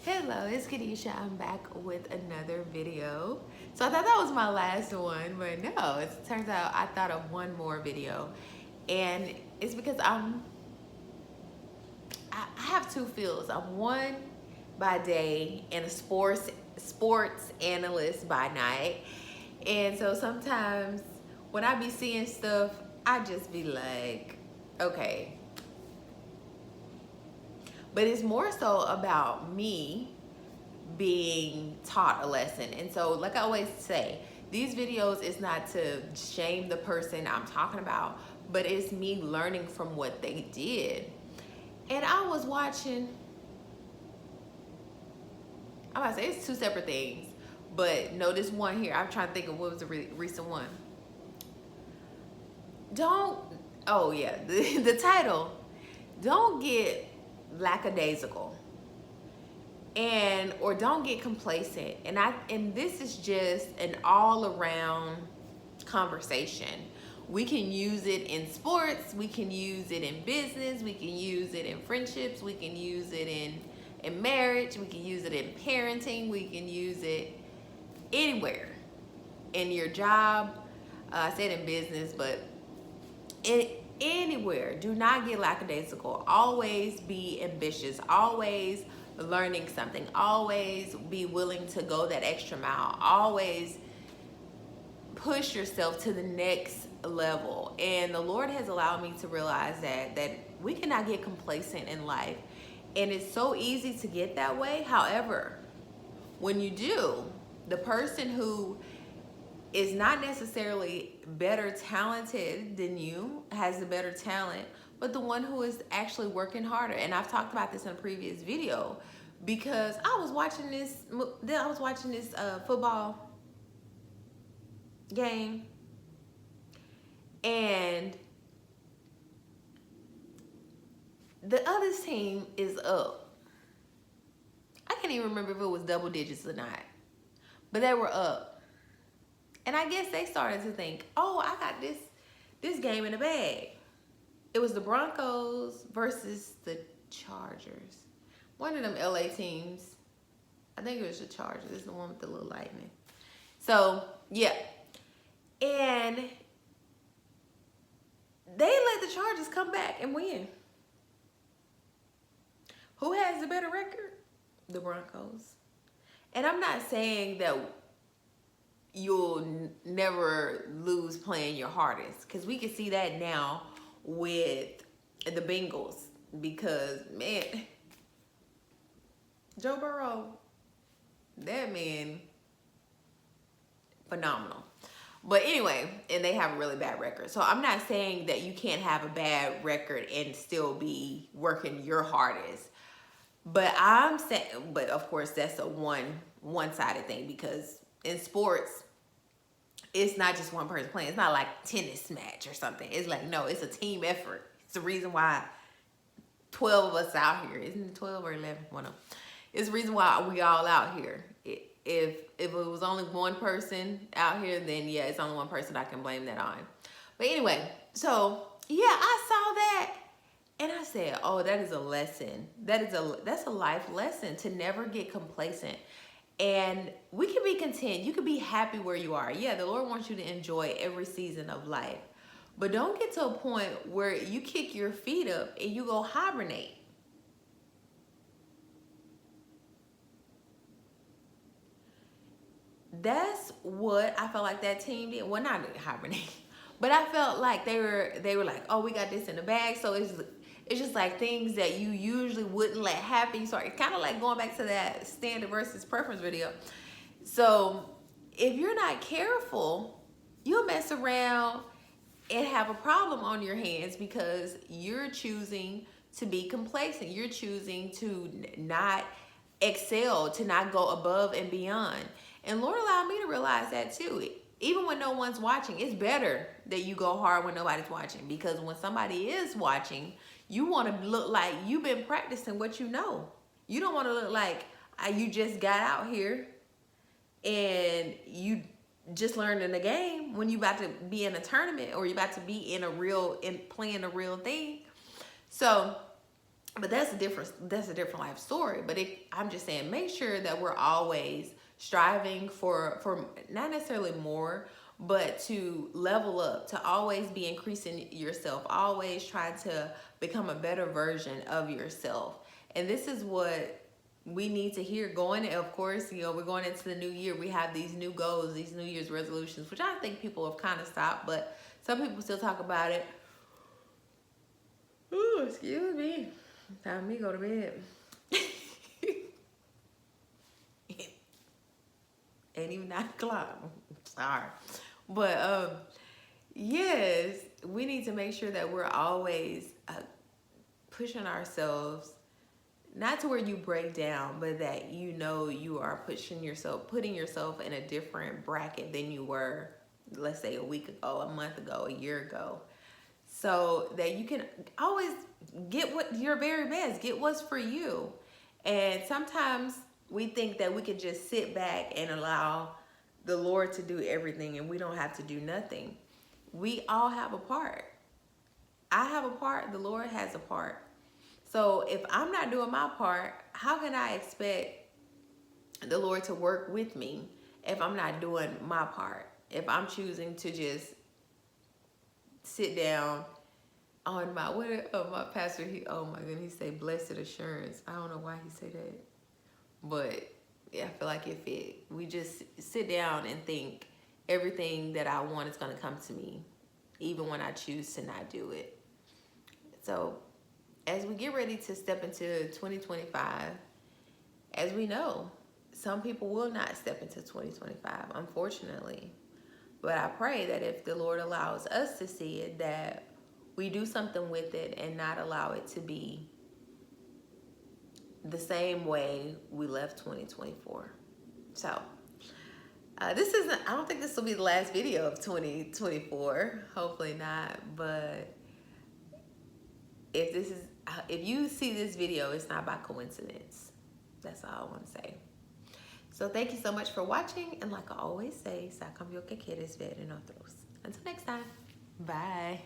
Hello, it's Kadisha. I'm back with another video. So I thought that was my last one, but no, it turns out I thought of one more video. And it's because I have two fields. I'm one by day and a sports analyst by night. And so sometimes when I be seeing stuff, I just be like, okay. But it's more so about me being taught a lesson. And so, like I always say, these videos is not to shame the person I'm talking about, but it's me learning from what they did. And I was watching, I'm about to say it's two separate things, but no, this one here, I'm trying to think of what was the recent one. Don't, oh yeah, the title, don't get lackadaisical and or don't get complacent. And this is just an all around conversation. We can use it in sports, we can use it in business, we can use it in friendships, we can use it in marriage, we can use it in parenting, we can use it anywhere. In your job, I said in business, but anywhere. Do not get lackadaisical. Always be ambitious. Always learning something. Always be willing to go that extra mile. Always push yourself to the next level. And the Lord has allowed me to realize that we cannot get complacent in life. And it's so easy to get that way. However, when you do, the person who is not necessarily better talented than you, has the better talent, but the one who is actually working harder. And I've talked about this in a previous video because I was watching this football game, and the other team is up. I can't even remember if it was double digits or not, but they were up. And I guess they started to think, oh, I got this game in the bag. It was the Broncos versus the Chargers. One of them LA teams. I think it was the Chargers. It's the one with the little lightning. So, yeah. And they let the Chargers come back and win. Who has the better record? The Broncos. And I'm not saying that you'll never lose playing your hardest, because we can see that now with the Bengals, because man, Joe Burrow, that man, phenomenal. But anyway, and they have a really bad record. So I'm not saying that you can't have a bad record and still be working your hardest. But I'm saying, but of course that's a one-sided thing, because in sports, it's not just one person playing. It's not like tennis match or something. It's like, no, it's a team effort. It's the reason why 12 of us out here. Isn't it 12 or 11? One of them. It's the reason why we all out here. If it was only one person out here, then yeah, it's only one person I can blame that on. But anyway, so yeah, I saw that and I said, oh, that is a lesson. That's a life lesson, to never get complacent. And we can be content. You can be happy where you are. Yeah, the Lord wants you to enjoy every season of life. But don't get to a point where you kick your feet up and you go hibernate. That's what I felt like that team did. Well, not hibernate, but I felt like they were like, oh, we got this in the bag. So it's just like things that you usually wouldn't let happen. So it's kind of like going back to that standard versus preference video. So if you're not careful, you'll mess around and have a problem on your hands, because you're choosing to be complacent. You're choosing to not excel, to not go above and beyond. And Lord allowed me to realize that too. Even when no one's watching, it's better that you go hard when nobody's watching, because when somebody is watching, you want to look like you've been practicing what you know. You don't want to look like you just got out here and you just learned in the game, when you about to be in a tournament or you about to be in playing a real thing. So But that's a different life story. But I'm just saying, make sure that we're always striving for not necessarily more, but to level up, to always be increasing yourself, always trying to become a better version of yourself. And this is what we need to hear going. Of course, we're going into the new year. We have these new goals, these New Year's resolutions, which I think people have kind of stopped, but some people still talk about it. Ooh, excuse me. Time for me to go to bed. Ain't even 9 o'clock. Sorry. But yes, we need to make sure that we're always pushing ourselves, not to where you break down, but that you are putting yourself in a different bracket than you were, let's say, a week ago, a month ago, a year ago. So that you can always get what your very best, get what's for you. And sometimes we think that we could just sit back and allow the Lord to do everything and we don't have to do nothing. We all have a part. I have a part, the Lord has a part. So if I'm not doing my part, how can I expect the Lord to work with me if I'm not doing my part? If I'm choosing to just sit down on my pastor, oh my goodness, he say blessed assurance. I don't know why he say that, but yeah, I feel like if we just sit down and think everything that I want is going to come to me, even when I choose to not do it. So as we get ready to step into 2025, as we know, some people will not step into 2025, unfortunately. But I pray that if the Lord allows us to see it, that we do something with it and not allow it to be the same way we left 2024. So I don't think this will be the last video of 2024. Hopefully not. But if you see this video, it's not by coincidence. That's all I want to say. So thank you so much for watching. And like I always say, sa cambio que quieres ver en otros. Until next time. Bye.